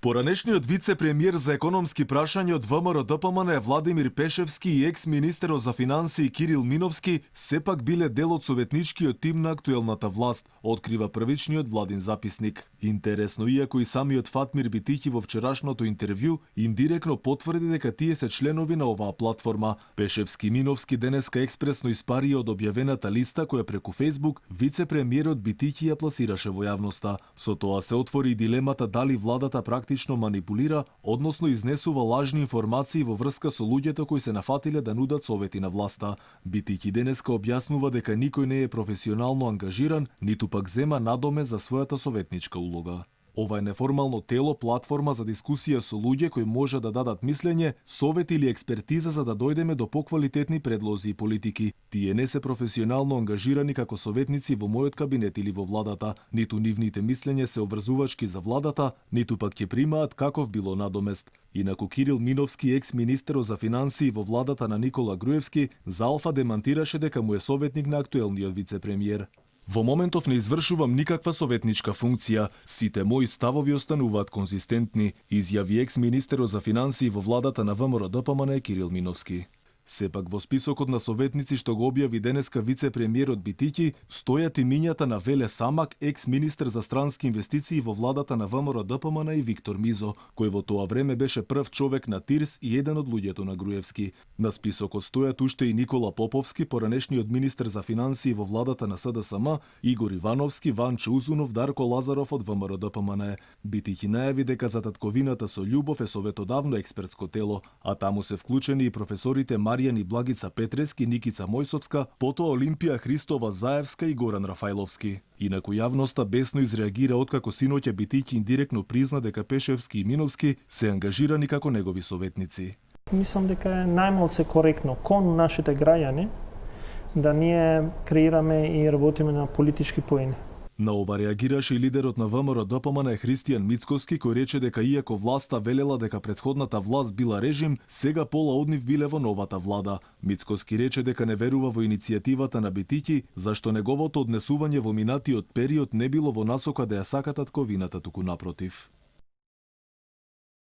Поранешниот вице-премиер за економски прашања од ВМРО-ДПМН Владимир Пешевски и екс-министерот за финансии Кирил Миновски сепак биле дел од советничкиот тим на актуелната власт, открива првичниот владин записник. Интересно, иако и самиот Фатмир Битиќи во вчерашното интервју индиректно потврди дека тие се членови на оваа платформа, Пешевски и Миновски денеска експресно испарија од објавената листа која преку Фејсбук вице-премиерот Битиќи ја пласираше во јавноста. Со тоа се отвори и дилемата дали владата практично манипулира, односно изнесува лажни информации во врска со луѓето кои се нафатиле да нудат совети на власта. Битиќи денеска објаснува дека никој не е професионално ангажиран, ниту пак зема надоме за својата советничка улога. Ова е неформално тело, платформа за дискусија со луѓе кои може да дадат мислење, совет или експертиза за да дојдеме до поквалитетни предлози и политики. Тие не се професионално ангажирани како советници во мојот кабинет или во владата, ниту нивните мислење се обврзувачки за владата, ниту пак ќе примаат каков било надомест. Инаку Кирил Миновски, екс-министерот за финансии во владата на Никола Груевски, за Алфа демантираше дека му е советник на актуелниот вице-премиер. Во моментов не извршувам никаква советничка функција, сите мои ставови остануваат конзистентни, изјави екс-министерот за финансии во владата на ВМРО-ДПМН Кирил Миновски. Сепак во списокот на советници што го објави денеска вице-премиерот Битиќи стојат имињата на Веле Самак, екс-министер за странски инвестиции во владата на ВМРО-ДПМН и Виктор Мизо, кој во тоа време беше прв човек на ТИРС и еден од луѓето на Груевски. На списокот стојат уште и Никола Поповски, поранешниот министер за финансии во владата на СДСМ, Игор Ивановски, Ванче Узунов, Дарко Лазаров од ВМРО-ДПМН. Битиќи најави дека за татковината со љубов е советодавно експертско тело, а таму се вклучени и професорите Маријан и Благица Петрески, Никица Мојсовска, потоа Олимпија Христова Заевска и Горан Рафајловски. Инаку јавноста бесно изреагира откако синоќа Битиќи индиректно призна дека Пешевски и Миновски се ангажирани како негови советници. Мислам дека е најмалце коректно кон нашите граѓани да ние креираме и работиме на политички поени. На ова реагираше и лидерот на ВМРО-ДПМН Христијан Мицкоски, кој рече дека иако власта велела дека претходната власт била режим, сега пола од нив биле во новата влада. Мицкоски рече дека не верува во иницијативата на Битиќи, зашто неговото однесување во минатиот период не било во насока да ја сака татковината, туку напротив.